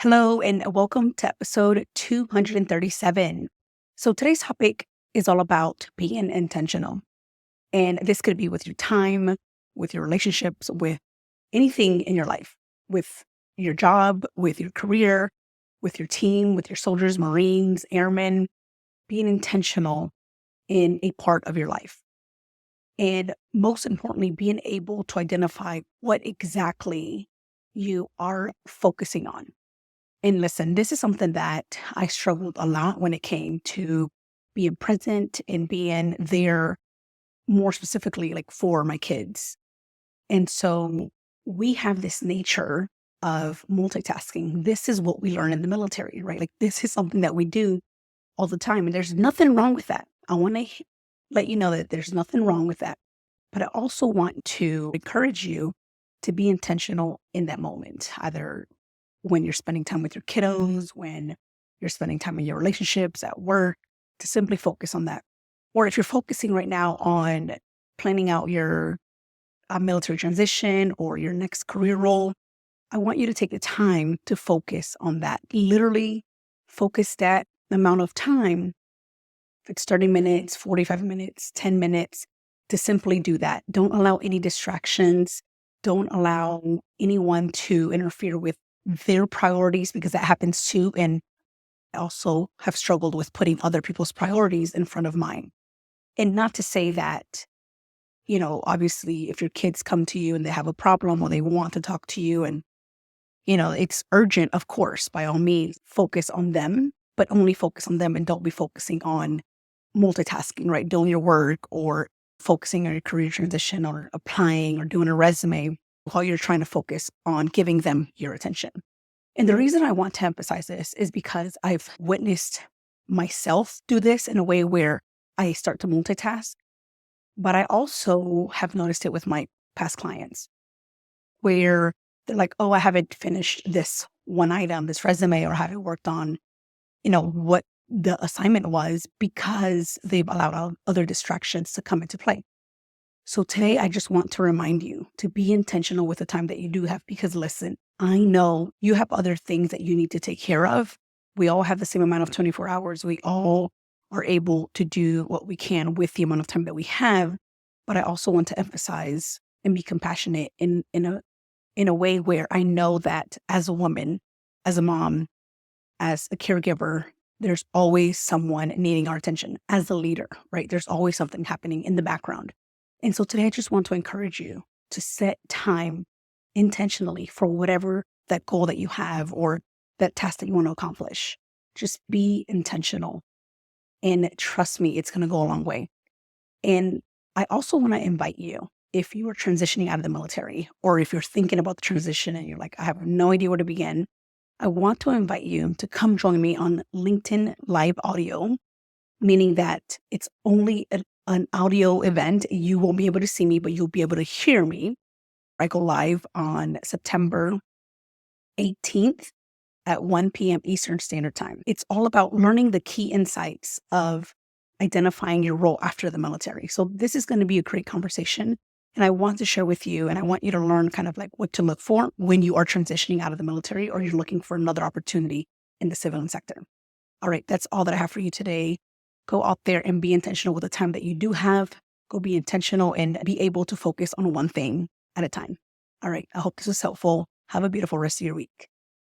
Hello, and welcome to episode 237. So, today's topic is all about being intentional. And this could be with your time, with your relationships, with anything in your life, with your job, with your career, with your team, with your soldiers, Marines, airmen, being intentional in a part of your life. And most importantly, being able to identify what exactly you are focusing on. And listen, this is something that I struggled a lot when it came to being present and being there more specifically, like for my kids. And so we have this nature of multitasking. This is what we learn in the military, right? Like this is something that we do all the time. And there's nothing wrong with that. I want to let you know that there's nothing wrong with that. But I also want to encourage you to be intentional in that moment, either when you're spending time with your kiddos, when you're spending time in your relationships at work, to simply focus on that. Or if you're focusing right now on planning out your military transition or your next career role, I want you to take the time to focus on that. Literally focus that amount of time. If it's 30 minutes, 45 minutes, 10 minutes, to simply do that. Don't allow any distractions. Don't allow anyone to interfere with their priorities because that happens too. And I also have struggled with putting other people's priorities in front of mine. And not to say that, obviously, if your kids come to you and they have a problem or they want to talk to you and, it's urgent, of course, by all means, focus on them, but only focus on them and don't be focusing on multitasking, right? Doing your work or focusing on your career transition or applying or doing a resume while you're trying to focus on giving them your attention. And the reason I want to emphasize this is because I've witnessed myself do this in a way where I start to multitask, but I also have noticed it with my past clients where they're like, oh, I haven't finished this one item, this resume, or haven't worked on, what the assignment was because they've allowed other distractions to come into play. So today, I just want to remind you to be intentional with the time that you do have, because listen, I know you have other things that you need to take care of. We all have the same amount of 24 hours. We all are able to do what we can with the amount of time that we have. But I also want to emphasize and be compassionate in a way where I know that as a woman, as a mom, as a caregiver, there's always someone needing our attention. As a leader, right? There's always something happening in the background. And so today I just want to encourage you to set time intentionally for whatever that goal that you have or that task that you want to accomplish. Just be intentional and trust me, it's going to go a long way. And I also want to invite you, if you are transitioning out of the military or if you're thinking about the transition and you're like, I have no idea where to begin, I want to invite you to come join me on LinkedIn Live Audio, meaning that it's only an audio event. You won't be able to see me, but you'll be able to hear me. I go live on September 18th at 1 p.m. Eastern Standard Time. It's all about learning the key insights of identifying your role after the military. So this is going to be a great conversation. And I want to share with you, and I want you to learn kind of like what to look for when you are transitioning out of the military or you're looking for another opportunity in the civilian sector. All right, that's all that I have for you today. Go out there and be intentional with the time that you do have. Go be intentional and be able to focus on one thing at a time. All right, I hope this was helpful. Have a beautiful rest of your week.